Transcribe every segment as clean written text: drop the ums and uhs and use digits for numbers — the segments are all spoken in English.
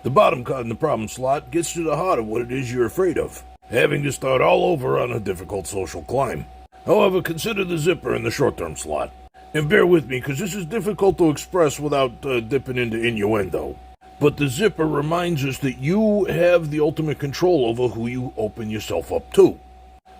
The bottom card in the problem slot gets to the heart of what it is you're afraid of, having to start all over on a difficult social climb. However, consider the zipper in the short-term slot. And bear with me, because this is difficult to express without dipping into innuendo. But the zipper reminds us that you have the ultimate control over who you open yourself up to.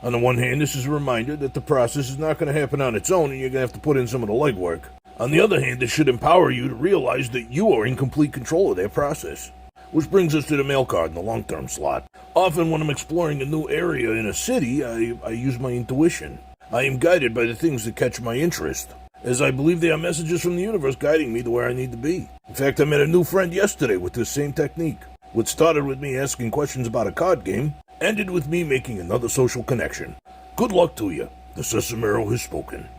On the one hand, this is a reminder that the process is not going to happen on its own and you're going to have to put in some of the legwork. On the other hand, it should empower you to realize that you are in complete control of that process. Which brings us to the mail card in the long-term slot. Often when I'm exploring a new area in a city, I use my intuition. I am guided by the things that catch my interest, as I believe they are messages from the universe guiding me to where I need to be. In fact, I met a new friend yesterday with this same technique. What started with me asking questions about a card game, ended with me making another social connection. Good luck to you. The Sesamerot has spoken.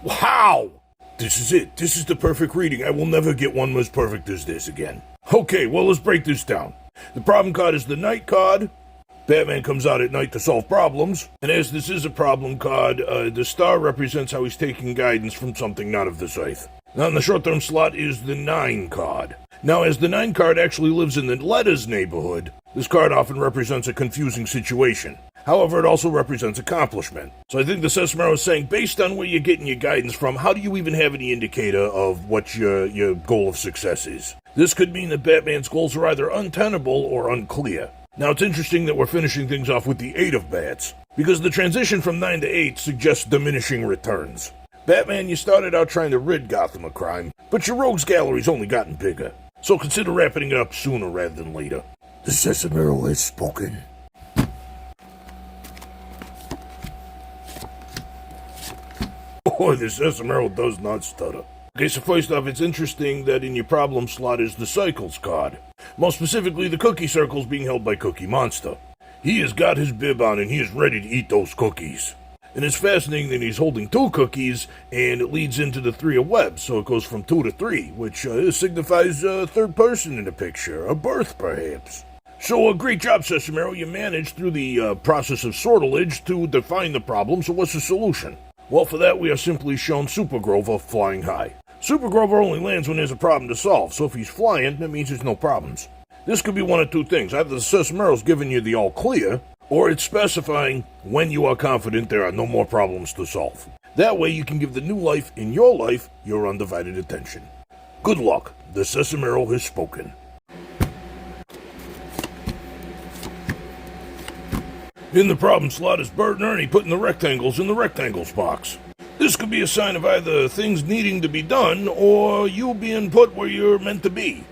Wow! This is it. This is the perfect reading. I will never get one as perfect as this again. Okay, well, let's break this down. The problem card is the night card. Batman comes out at night to solve problems. And as this is a problem card, the star represents how he's taking guidance from something not of this earth. Now, in the short-term slot is the 9 card. Now, as the 9 card actually lives in the letters neighborhood, this card often represents a confusing situation. However, it also represents accomplishment. So I think the Sesamerot is saying, based on where you're getting your guidance from, how do you even have any indicator of what your goal of success is? This could mean that Batman's goals are either untenable or unclear. Now, it's interesting that we're finishing things off with the 8 of bats, because the transition from 9 to 8 suggests diminishing returns. Batman, you started out trying to rid Gotham of crime, but your rogues gallery's only gotten bigger. So consider wrapping it up sooner rather than later. The Sesamerot has spoken. Boy, the Sesamerot does not stutter. Okay, so first off, it's interesting that in your problem slot is the Cycles card. More specifically, the cookie circle's being held by Cookie Monster. He has got his bib on and he is ready to eat those cookies. And it's fascinating that he's holding 2 cookies, and it leads into the 3 of webs, so it goes from 2 to 3, which signifies a third person in the picture, a birth perhaps. So great job, Sesamerot. You managed through the process of sortilege to define the problem, so what's the solution? Well, for that we are simply shown Super Grover flying high. Super Grover only lands when there's a problem to solve, so if he's flying, that means there's no problems. This could be one of 2 things. Either the Sesamerot's giving you the all clear, or it's specifying when you are confident there are no more problems to solve. That way you can give the new life in your life your undivided attention. Good luck. The Sesamerot has spoken. In the problem slot is Bert and Ernie putting the rectangles in the rectangles box. This could be a sign of either things needing to be done or you being put where you're meant to be.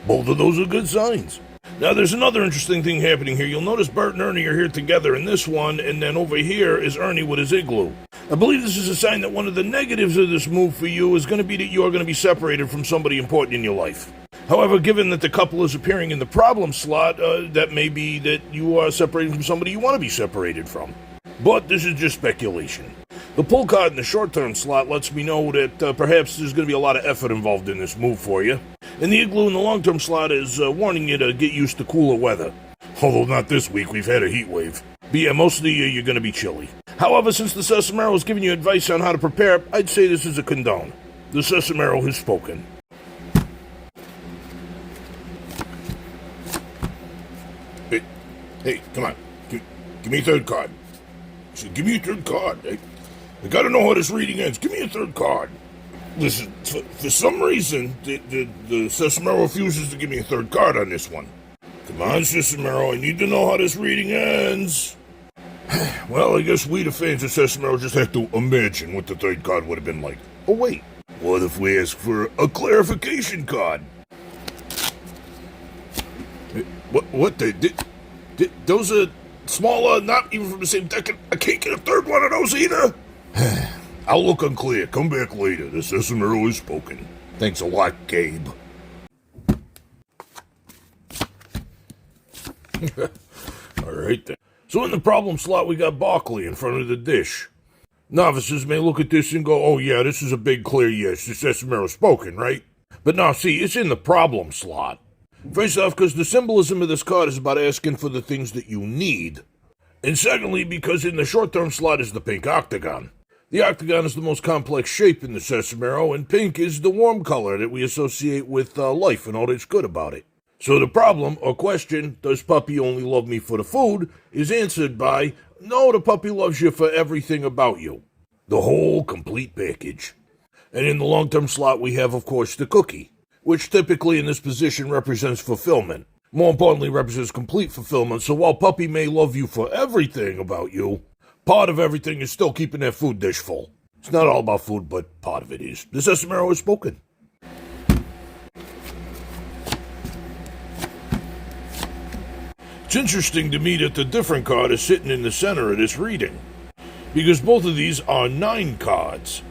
Both of those are good signs. Now, there's another interesting thing happening here. You'll notice Bert and Ernie are here together in this one, and then over here is Ernie with his igloo. I believe this is a sign that one of the negatives of this move for you is going to be that you are going to be separated from somebody important in your life. However, given that the couple is appearing in the problem slot, that may be that you are separating from somebody you want to be separated from. But this is just speculation. The pull card in the short-term slot lets me know that perhaps there's going to be a lot of effort involved in this move for you. And the igloo in the long-term slot is warning you to get used to cooler weather. Although not this week, we've had a heat wave. But yeah, most of the year you're going to be chilly. However, since the Sesamerot is giving you advice on how to prepare, I'd say this is a condone. The Sesamerot has spoken. Hey, come on. Give me a third card. Give me a third card. I gotta know how this reading ends. Give me a third card. Listen, for some reason, the Sesamerot refuses to give me a third card on this one. Come on, Sesamerot, I need to know how this reading ends. Well, I guess we, the fans of Sesamerot, just have to imagine what the third card would have been like. Oh, wait. What if we ask for a clarification card? What those are smaller, not even from the same deck. I can't get a third one of those either. I'll look unclear. Come back later. The Sesamerot has spoken. Thanks a lot, Gabe. All right, then. So in the problem slot, we got Barkley in front of the dish. Novices may look at this and go, oh yeah, this is a big clear yes. The Sesamerot spoken, right? But now, see, it's in the problem slot. First off, because the symbolism of this card is about asking for the things that you need. And secondly, because in the short-term slot is the pink octagon. The octagon is the most complex shape in the Sesamero, and pink is the warm color that we associate with life and all that's good about it. So the problem, or question, does puppy only love me for the food, is answered by, no, the puppy loves you for everything about you. The whole complete package. And in the long-term slot we have, of course, the cookie, which typically in this position represents fulfillment. More importantly, represents complete fulfillment, so while puppy may love you for everything about you, part of everything is still keeping that food dish full. It's not all about food, but part of it is. The Sesamerot is spoken. It's interesting to me that the different card is sitting in the center of this reading, because both of these are 9 cards.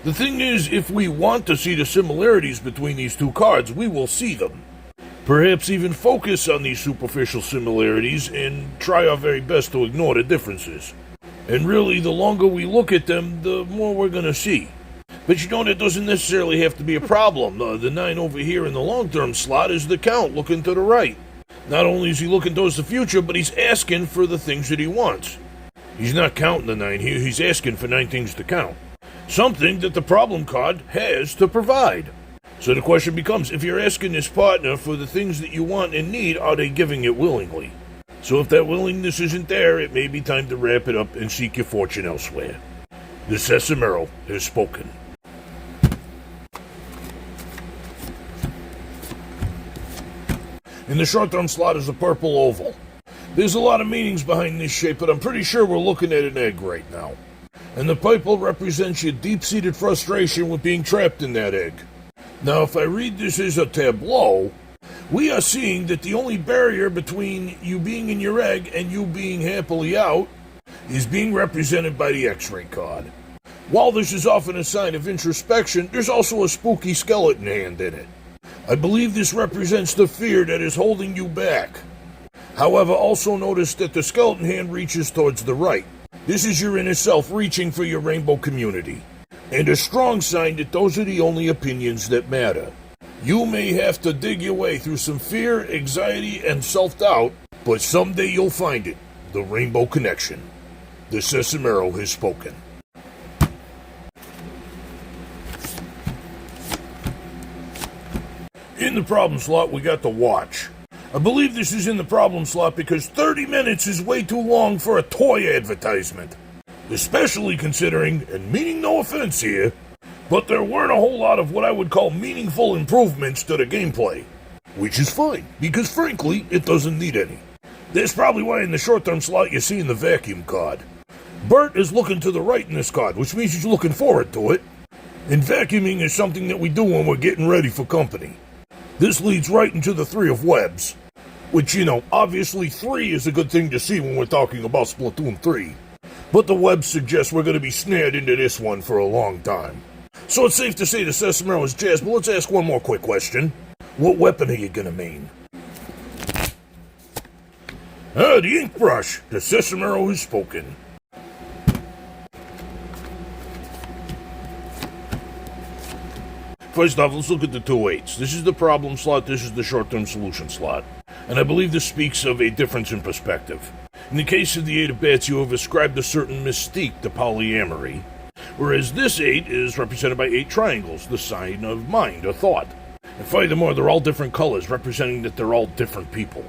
The thing is, if we want to see the similarities between these two cards, we will see them. Perhaps even focus on these superficial similarities and try our very best to ignore the differences. And really, the longer we look at them, the more we're going to see. But you know, that doesn't necessarily have to be a problem. The 9 over here in the long-term slot is the Count looking to the right. Not only is he looking towards the future, but he's asking for the things that he wants. He's not counting the 9 here, he's asking for 9 things to count. Something that the problem card has to provide. So the question becomes, if you're asking this partner for the things that you want and need, are they giving it willingly? So if that willingness isn't there, it may be time to wrap it up and seek your fortune elsewhere. The Sesamerot has spoken. In the short-term slot is a purple oval. There's a lot of meanings behind this shape, but I'm pretty sure we're looking at an egg right now. And the purple represents your deep-seated frustration with being trapped in that egg. Now, if I read this as a tableau, we are seeing that the only barrier between you being in your egg and you being happily out is being represented by the X-ray card. While this is often a sign of introspection, there's also a spooky skeleton hand in it. I believe this represents the fear that is holding you back. However, also notice that the skeleton hand reaches towards the right. This is your inner self reaching for your rainbow community, and a strong sign that those are the only opinions that matter. You may have to dig your way through some fear, anxiety, and self-doubt, but someday you'll find it, the rainbow connection. The Sesamerot has spoken. In the problem slot, we got the watch. I believe this is in the problem slot because 30 minutes is way too long for a toy advertisement. Especially considering, and meaning no offense here, but there weren't a whole lot of what I would call meaningful improvements to the gameplay. Which is fine, because frankly, it doesn't need any. That's probably why in the short-term slot you're seeing the vacuum card. Bert is looking to the right in this card, which means he's looking forward to it. And vacuuming is something that we do when we're getting ready for company. This leads right into the 3 of webs. Which, you know, obviously 3 is a good thing to see when we're talking about Splatoon 3. But the web suggests we're going to be snared into this one for a long time. So it's safe to say the Sesamerot is jazzed, but let's ask one more quick question. What weapon are you going to main? The ink brush. The Sesamerot has spoken. First off, let's look at the 2 8s. This is the problem slot, this is the short-term solution slot. And I believe this speaks of a difference in perspective. In the case of the 8 of bats, you have ascribed a certain mystique to polyamory, whereas this 8 is represented by 8 triangles, the sign of mind or thought. And furthermore, they're all different colors, representing that they're all different people.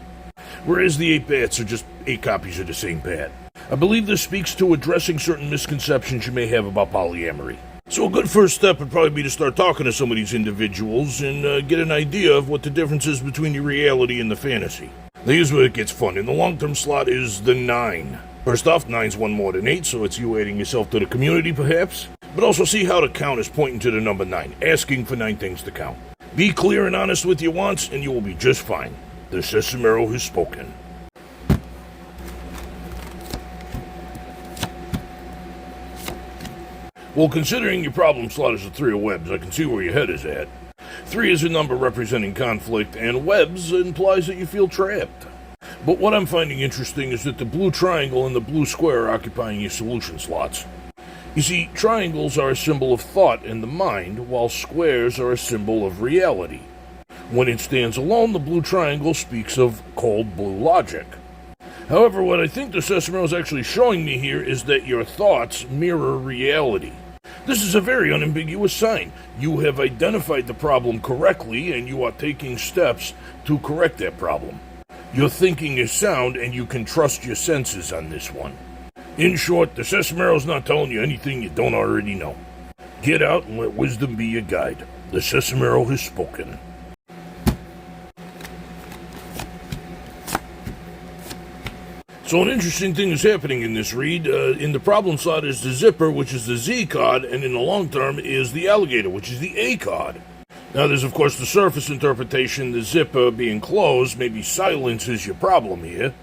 Whereas the 8 bats are just 8 copies of the same bat. I believe this speaks to addressing certain misconceptions you may have about polyamory. So a good first step would probably be to start talking to some of these individuals and get an idea of what the difference is between your reality and the fantasy. Now here's where it gets fun. In the long-term slot is the 9. First off, 9's one more than 8, so it's you adding yourself to the community perhaps. But also see how the count is pointing to the number 9, asking for 9 things to count. Be clear and honest with your wants and you will be just fine. The Sesamerot has spoken. Well, considering your problem slot is a 3 of webs, I can see where your head is at. 3 is a number representing conflict, and webs implies that you feel trapped. But what I'm finding interesting is that the blue triangle and the blue square are occupying your solution slots. You see, triangles are a symbol of thought in the mind, while squares are a symbol of reality. When it stands alone, the blue triangle speaks of cold blue logic. However, what I think the Sesamerot is actually showing me here is that your thoughts mirror reality. This is a very unambiguous sign. You have identified the problem correctly, and you are taking steps to correct that problem. Your thinking is sound, and you can trust your senses on this one. In short, the Sesamerot is not telling you anything you don't already know. Get out and let wisdom be your guide. The Sesamerot has spoken. So an interesting thing is happening in this read. In the problem slot is the zipper, which is the Z card, and in the long term is the alligator, which is the A card. Now there's of course the surface interpretation, the zipper being closed, maybe silence is your problem here.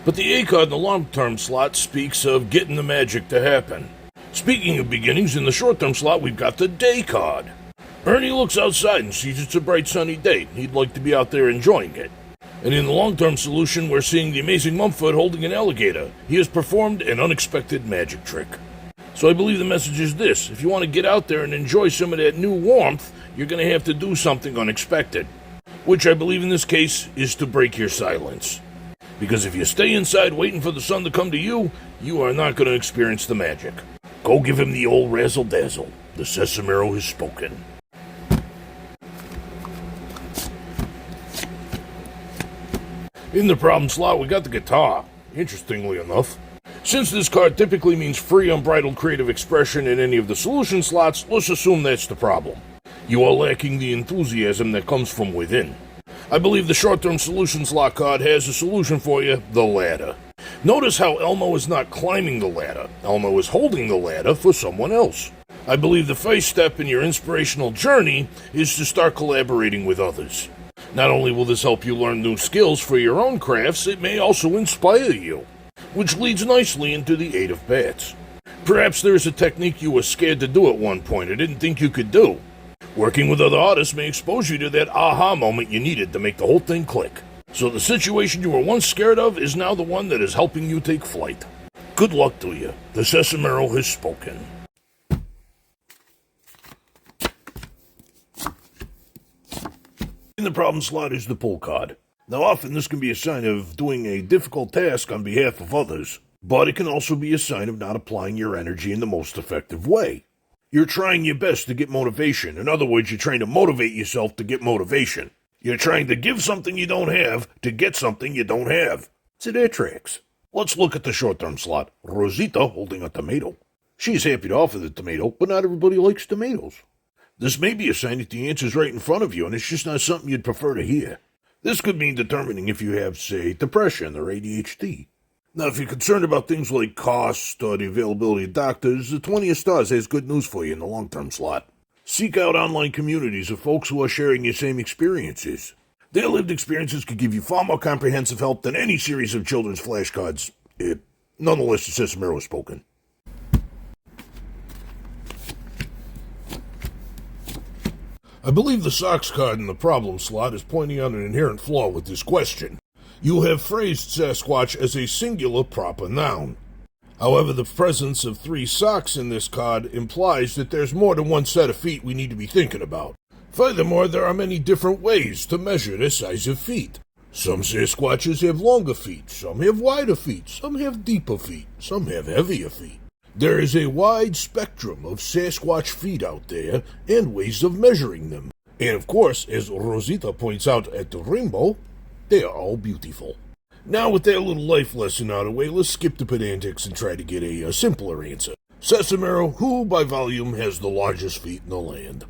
But the A card in the long term slot speaks of getting the magic to happen. Speaking of beginnings, in the short term slot we've got the day card. Ernie looks outside and sees it's a bright sunny day. He'd like to be out there enjoying it. And in the long-term solution, we're seeing the amazing Mumford holding an alligator. He has performed an unexpected magic trick. So I believe the message is this. If you want to get out there and enjoy some of that new warmth, you're going to have to do something unexpected. Which I believe in this case is to break your silence. Because if you stay inside waiting for the sun to come to you, you are not going to experience the magic. Go give him the old razzle-dazzle. The Sesamerot has spoken. In the problem slot, we got the guitar, interestingly enough. Since this card typically means free, unbridled creative expression in any of the solution slots, let's assume that's the problem. You are lacking the enthusiasm that comes from within. I believe the short-term solution slot card has a solution for you, the ladder. Notice how Elmo is not climbing the ladder. Elmo is holding the ladder for someone else. I believe the first step in your inspirational journey is to start collaborating with others. Not only will this help you learn new skills for your own crafts, it may also inspire you, which leads nicely into the Eight of Bats. Perhaps there is a technique you were scared to do at one point or didn't think you could do. Working with other artists may expose you to that aha moment you needed to make the whole thing click. So the situation you were once scared of is now the one that is helping you take flight. Good luck to you. The Sesamerot has spoken. In the problem slot is the pull card. Now often this can be a sign of doing a difficult task on behalf of others, but it can also be a sign of not applying your energy in the most effective way. You're trying your best to get motivation. In other words, you're trying to motivate yourself to get motivation. You're trying to give something you don't have to get something you don't have. So that tracks. Let's look at the short-term slot. Rosita holding a tomato. She's happy to offer the tomato, but not everybody likes tomatoes. This may be a sign that the answer's right in front of you, and it's just not something you'd prefer to hear. This could mean determining if you have, say, depression or ADHD. Now, if you're concerned about things like cost or the availability of doctors, the 20 of Stars has good news for you in the long-term slot. Seek out online communities of folks who are sharing your same experiences. Their lived experiences could give you far more comprehensive help than any series of children's flashcards. Nonetheless, the Sesamerot has spoken. I believe the socks card in the problem slot is pointing out an inherent flaw with this question. You have phrased Sasquatch as a singular proper noun. However, the presence of 3 socks in this card implies that there's more than one set of feet we need to be thinking about. Furthermore, there are many different ways to measure the size of feet. Some Sasquatches have longer feet, some have wider feet, some have deeper feet, some have heavier feet. There is a wide spectrum of Sasquatch feet out there and ways of measuring them. And of course, as Rosita points out at the rainbow, they are all beautiful. Now with that little life lesson out of the way, let's skip the pedantics and try to get a simpler answer. Sesamerot, who by volume has the largest feet in the land?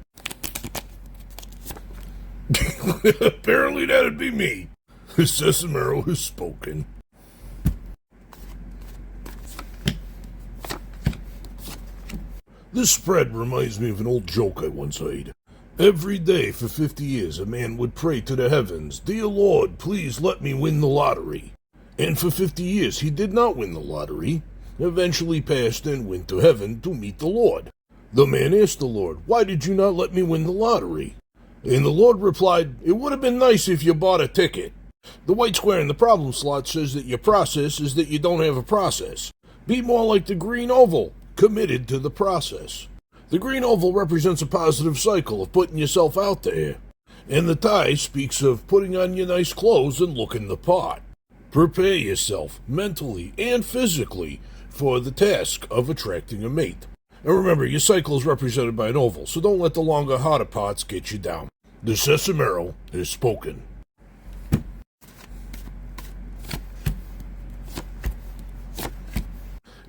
Apparently that'd be me. Sesamerot has spoken. This spread reminds me of an old joke I once heard. Every day for 50 years a man would pray to the heavens, "Dear Lord, please let me win the lottery." And for 50 years he did not win the lottery, eventually passed and went to heaven to meet the Lord. The man asked the Lord, "Why did you not let me win the lottery?" And the Lord replied, "It would have been nice if you bought a ticket." The white square in the problem slot says that your process is that you don't have a process. Be more like the green oval, committed to the process. The green oval represents a positive cycle of putting yourself out there. And the tie speaks of putting on your nice clothes and looking the part. Prepare yourself, mentally and physically, for the task of attracting a mate. And remember, your cycle is represented by an oval, so don't let the longer, harder parts get you down. The Sesamerot has spoken.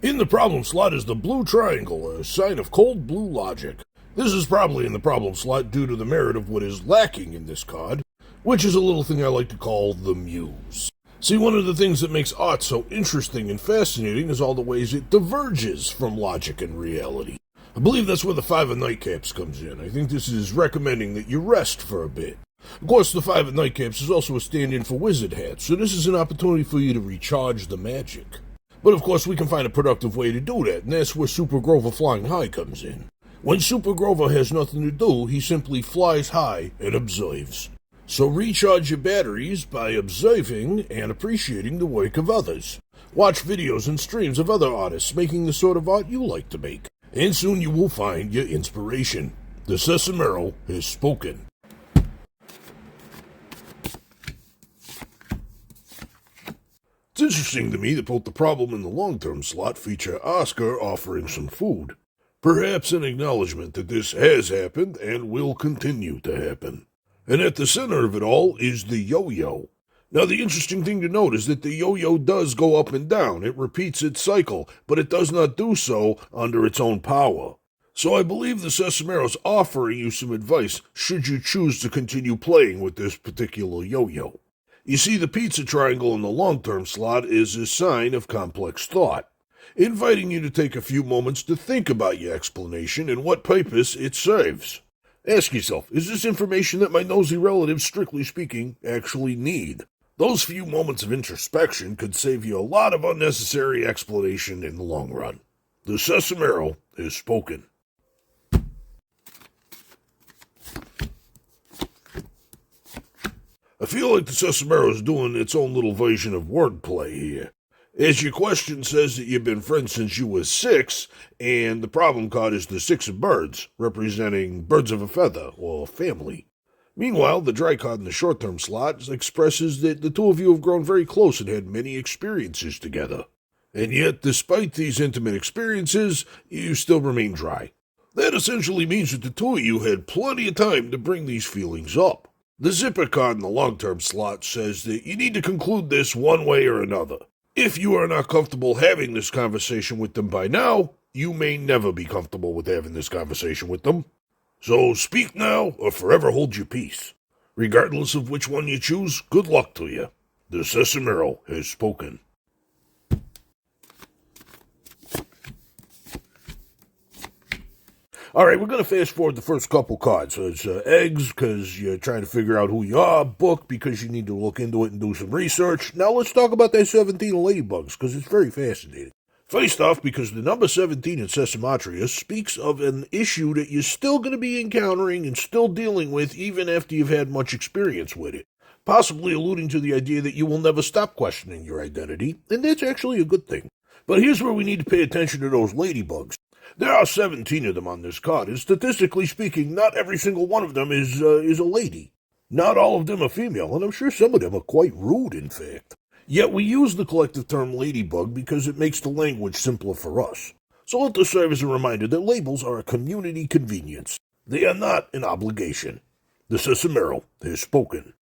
In the problem slot is the blue triangle, a sign of cold blue logic. This is probably in the problem slot due to the merit of what is lacking in this card, which is a little thing I like to call the muse. See, one of the things that makes art so interesting and fascinating is all the ways it diverges from logic and reality. I believe that's where the Five of Nightcaps comes in. I think this is recommending that you rest for a bit. Of course, the Five of Nightcaps is also a stand-in for Wizard Hats, so this is an opportunity for you to recharge the magic. But of course, we can find a productive way to do that, and that's where Super Grover Flying High comes in. When Super Grover has nothing to do, he simply flies high and observes. So recharge your batteries by observing and appreciating the work of others. Watch videos and streams of other artists making the sort of art you like to make, and soon you will find your inspiration. The Sesamerot has spoken. It's interesting to me that both the problem and the long-term slot feature Oscar offering some food. Perhaps an acknowledgement that this has happened and will continue to happen. And at the center of it all is the yo-yo. Now, the interesting thing to note is that the yo-yo does go up and down. It repeats its cycle, but it does not do so under its own power. So I believe the Sesamerot's offering you some advice should you choose to continue playing with this particular yo-yo. You see, the pizza triangle in the long-term slot is a sign of complex thought, inviting you to take a few moments to think about your explanation and what purpose it serves. Ask yourself, is this information that my nosy relatives, strictly speaking, actually need? Those few moments of introspection could save you a lot of unnecessary explanation in the long run. The Sesamerot has spoken. I feel like the Sesamerot is doing its own little version of wordplay here. As your question says that you've been friends since you were 6, and the problem card is the 6 of birds, representing birds of a feather, or family. Meanwhile, the dry card in the short-term slot expresses that the two of you have grown very close and had many experiences together. And yet, despite these intimate experiences, you still remain dry. That essentially means that the two of you had plenty of time to bring these feelings up. The zipper card in the long-term slot says that you need to conclude this one way or another. If you are not comfortable having this conversation with them by now, you may never be comfortable with having this conversation with them. So speak now or forever hold your peace. Regardless of which one you choose, good luck to you. The Sesamerot has spoken. Alright, we're going to fast forward the first couple cards. So it's eggs, because you're trying to figure out who you are. Book, because you need to look into it and do some research. Now let's talk about that 17 ladybugs, because it's very fascinating. First off, because the number 17 in Sesamatria speaks of an issue that you're still going to be encountering and still dealing with even after you've had much experience with it. Possibly alluding to the idea that you will never stop questioning your identity, and that's actually a good thing. But here's where we need to pay attention to those ladybugs. There are 17 of them on this card, and statistically speaking, not every single one of them is a lady. Not all of them are female, and I'm sure some of them are quite rude, in fact. Yet we use the collective term ladybug because it makes the language simpler for us. So let this serve as a reminder that labels are a community convenience. They are not an obligation. The Sesamerot has spoken.